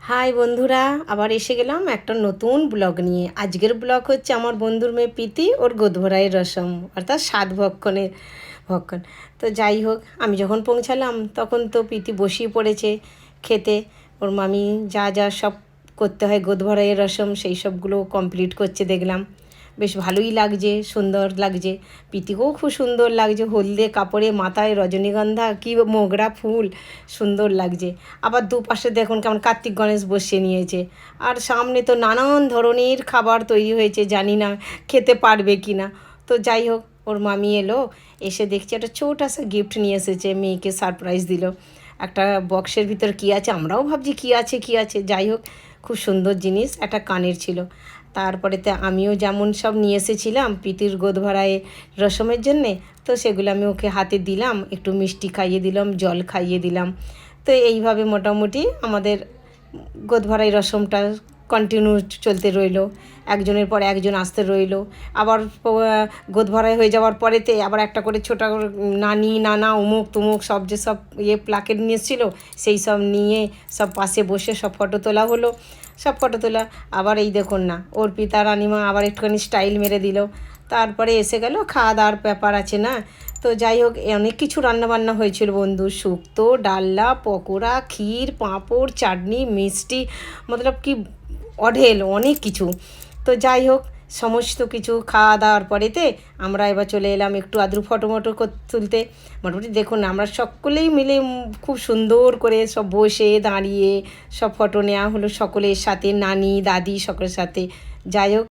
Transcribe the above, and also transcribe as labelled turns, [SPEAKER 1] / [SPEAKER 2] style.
[SPEAKER 1] High বন্ধুরা, আবার এসে গেলাম একটা নতুন ব্লগ নিয়ে। আজকের ব্লগ হচ্ছে আমার বন্ধুর মেয়ে প্রীতি ওর গোদভরাই রসম, অর্থাৎ সাত ভক্ষণের ভক্ষণ। তো যাই হোক, আমি যখন পৌঁছালাম তখন তো প্রীতি বসিয়ে পড়েছে খেতে। ওর মামি যা যা সব করতে হয় গোদভরাই রসম সেই সবগুলো কমপ্লিট করছে দেখলাম। বেশ ভালোই লাগছে, সুন্দর লাগছে। প্রীতিকেও খুব সুন্দর লাগছে, হলদে কাপড়ে মাথায় রজনীগন্ধা কি মোগরা ফুল, সুন্দর লাগছে। আবার দুপাশে দেখুন কেমন কার্তিক গণেশ বসিয়ে নিয়েছে। আর সামনে তো নানান ধরনের খাবার তৈরি হয়েছে, জানি না খেতে পারবে কি না। তো যাই হোক, ওর মামি এলো, এসে দেখছি একটা ছোট একটা গিফট নিয়ে এসেছে, মেয়েকে সারপ্রাইজ দিল। একটা বক্সের ভিতর কী আছে, আমরাও ভাবছি কী আছে কী আছে। যাই হোক, খুব সুন্দর জিনিস, একটা কানের ছিল। তারপরেতে আমিও যেমন সব নিয়ে এসেছিলাম প্রীতির গোদভরায় রসমের জন্যে, তো সেগুলো আমি ওকে হাতে দিলাম, একটু মিষ্টি খাইয়ে দিলাম, জল খাইয়ে দিলাম। তো এইভাবে মোটামুটি আমাদের গোদভরাই রসমটা কন্টিনিউ চলতে রইলো। একজনের পর একজন আসতে রইলো। আবার গোদভরাই হয়ে যাওয়ার পরেতে আবার একটা করে ছোটো নানি নানা উমুক তুমুক সব যে সব প্লাকেট নিয়ে এসেছিলো, সেই সব নিয়ে সব পাশে বসে সব ফটো তোলা হলো। সব ফটো তোলা, আবার এই দেখুন না ওর পিতা রানিমা আবার একটুখানি স্টাইল মেরে দিল। তারপরে এসে গেল খাওয়া দাওয়ার ব্যাপার আছে না। তো যাই হোক, অনেক কিছু রান্নাবান্না হয়েছিল বন্ধু, শুক্তো, ডালনা, পকোড়া, ক্ষীর, পাঁপড়, চাটনি, মিষ্টি, মতলব কি অঢেল অনেক কিছু। তো যাই হোক, সমস্ত কিছু খাওয়া দাওয়ার পরেতে আমরা এবার চলে এলাম একটু আদ্রু ফটো মটো তুলতে। মোটামুটি দেখুন আমরা সকলেই মিলে খুব সুন্দর করে সব বসে দাঁড়িয়ে সব ফটো নেওয়া হলো সকলের সাথে, নানি দাদি সকলের সাথে। যাই হোক,